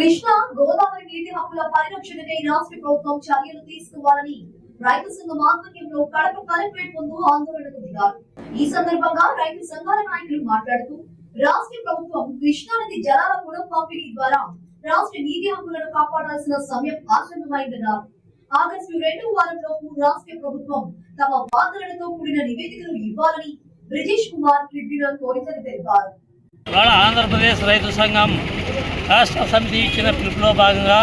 కృష్ణా గోదావరి నీటి హక్కుల పరిరక్షణకై రాష్ట్ర ప్రభుత్వం చర్యలు తీసుకోవాలని రైతు సంఘం ఆధ్వర్యంలో కడప కలెక్టరేట్ ముందు ఆందోళనకు దిగారు. ఈ సందర్భంగా రైతు సంఘాల నాయకులు మాట్లాడుతూ రాష్ట్ర ప్రభుత్వం కృష్ణా నది జలాల పునః పంపిణీ ద్వారా రాష్ట్ర నీటి హక్కులను కాపాడాల్సిన సమయం ఆసన్నమైందన్నారు. ఆగస్టు 2వ వారంలోపు రాష్ట్ర ప్రభుత్వం తమ వాదనలతో కూడిన నివేదికలు ఇవ్వాలని బ్రిజేష్ కుమార్ ట్రిబ్యునల్ కోరికలు తెలిపారు. ఆంధ్రప్రదేశ్ రైతు సంఘం రాష్ట్ర సమితి ఇచ్చిన పిలుపులో భాగంగా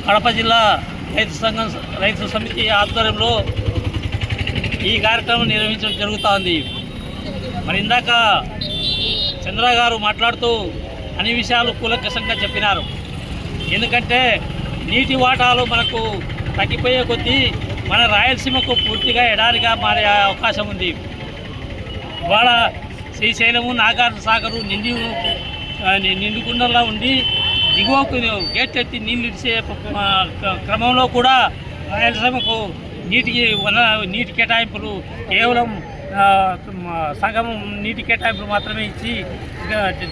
కడప జిల్లా రైతు సమితి ఆధ్వర్యంలో ఈ కార్యక్రమం నిర్వహించడం జరుగుతోంది. మరి ఇందాక చంద్ర గారు మాట్లాడుతూ అన్ని విషయాలు కూలంకషంగా చెప్పినారు. ఎందుకంటే నీటి వాటాలు మనకు తగ్గిపోయే కొద్దీ మన రాయలసీమకు పూర్తిగా ఎడారిగా మారే అవకాశం ఉంది. ఇవాళ శ్రీశైలము, నాగార్జున సాగరు నిండుకుండలా ఉండి దిగువకు గేట్ ఎత్తి నీళ్ళు ఇచ్చే క్రమంలో కూడా రాయలసీమకు నీటి కేటాయింపులు కేవలం సగం నీటి కేటాయింపులు మాత్రమే ఇచ్చి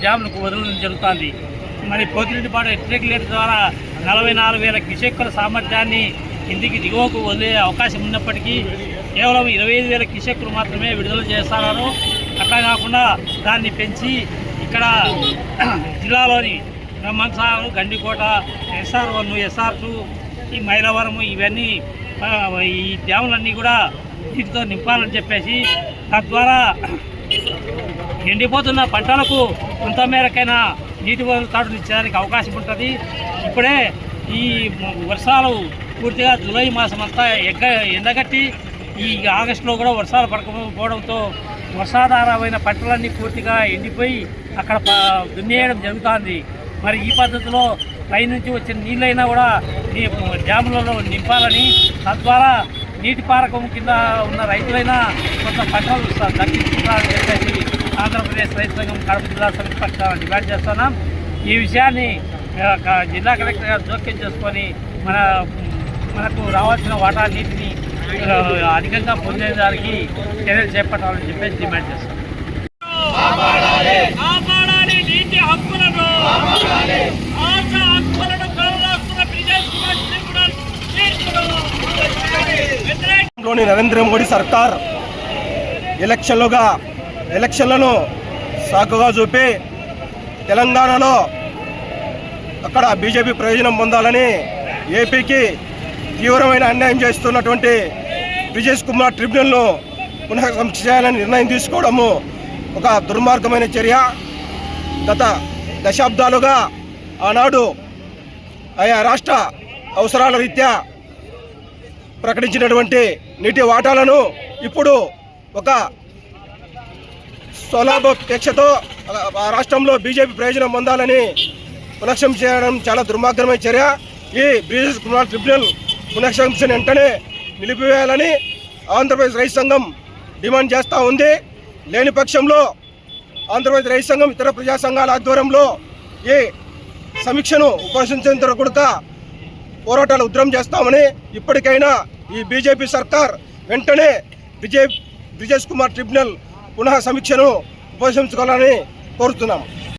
డ్యాములకు వదలడం జరుగుతుంది. మరి పోతిరెడ్డిపాడు రెగ్యులేటర్ ద్వారా 44,000 క్యూసెక్కుల సామర్థ్యాన్ని కిందికి దిగువకు వదిలే అవకాశం ఉన్నప్పటికీ కేవలం 25,000 క్యూసెక్కులు మాత్రమే విడుదల చేస్తున్నారు. అట్లా కాకుండా దాన్ని పెంచి ఇక్కడ జిల్లాలోని బ్రహ్మసాగర్, గండికోట, SR1, SR2, ఈ మైలవరం ఇవన్నీ ఈ డ్యాములన్నీ కూడా నీటితో నింపాలని చెప్పేసి తద్వారా ఎండిపోతున్న పంటలకు కొంత మేరకైనా నీటి వదులుతాడులు ఇచ్చేదానికి అవకాశం ఉంటుంది. ఇప్పుడే ఈ వర్షాలు పూర్తిగా జూలై మాసం అంతా ఎండగట్టి ఈ ఆగస్టులో కూడా వర్షాలు పడకపోవడంతో వర్షాధారమైన పంటలన్నీ పూర్తిగా ఎండిపోయి అక్కడ దున్నేయడం జరుగుతుంది. మరి ఈ పద్ధతిలో పై నుంచి వచ్చిన నీళ్ళైనా కూడా డ్యాములలో నింపాలని, తద్వారా నీటి పారకం కింద ఉన్న రైతులైనా కొంత పంటలు దక్కించుకుంటారని చెప్పేసి ఆంధ్రప్రదేశ్ రైతు సంఘం కడప జిల్లా సమితి పక్షాన డిమాండ్ చేస్తున్నాం. ఈ విషయాన్ని జిల్లా కలెక్టర్ గారు జోక్యం చేసుకొని మనకు రావాల్సిన వాటా నీటిని అధికంగా పొందేదానికి చర్యలు చేపట్టాలని చెప్పేసి డిమాండ్ చేస్తున్నాం. నరేంద్ర మోడీ సర్కార్ ఎలక్షన్లను సాకుగా చూపి తెలంగాణలో అక్కడ బీజేపీ ప్రయోజనం పొందాలని ఏపీకి తీవ్రమైన అన్యాయం చేస్తున్నటువంటి బ్రిజేష్ కుమార్ ట్రిబ్యునల్ను పునః సమీక్ష చేయాలని నిర్ణయం తీసుకోవడము ఒక దుర్మార్గమైన చర్య. గత దశాబ్దాలుగా ఆనాడు ఆయా రాష్ట్ర అవసరాల రీత్యా ప్రకటించినటువంటి నీటి వాటాలను ఇప్పుడు ఒక స్వలాభాపేక్షతో ఆ రాష్ట్రంలో బీజేపీ ప్రయోజనం పొందాలని పునఃసమీక్ష చేయడం చాలా దుర్మార్గమైన చర్య. ఈ బ్రిజేష్ కుమార్ ట్రిబ్యునల్ పునఃసమీక్షను వెంటనే నిలిపివేయాలని ఆంధ్రప్రదేశ్ రైతు సంఘం డిమాండ్ చేస్తూ ఉంది. లేని పక్షంలో ఆంధ్రప్రదేశ్ రైతు సంఘం ఇతర ప్రజా సంఘాల ఆధ్వర్యంలో ఈ సమీక్షను ఉపసంహరించేంత వరకు పోరాటాలు ఉధృతం చేస్తామని, ఇప్పటికైనా ఈ బీజేపీ సర్కార్ వెంటనే బ్రిజేష్ కుమార్ ట్రిబ్యునల్ పునః సమీక్షను ఉపసంహరించుకోవాలని కోరుతున్నాం.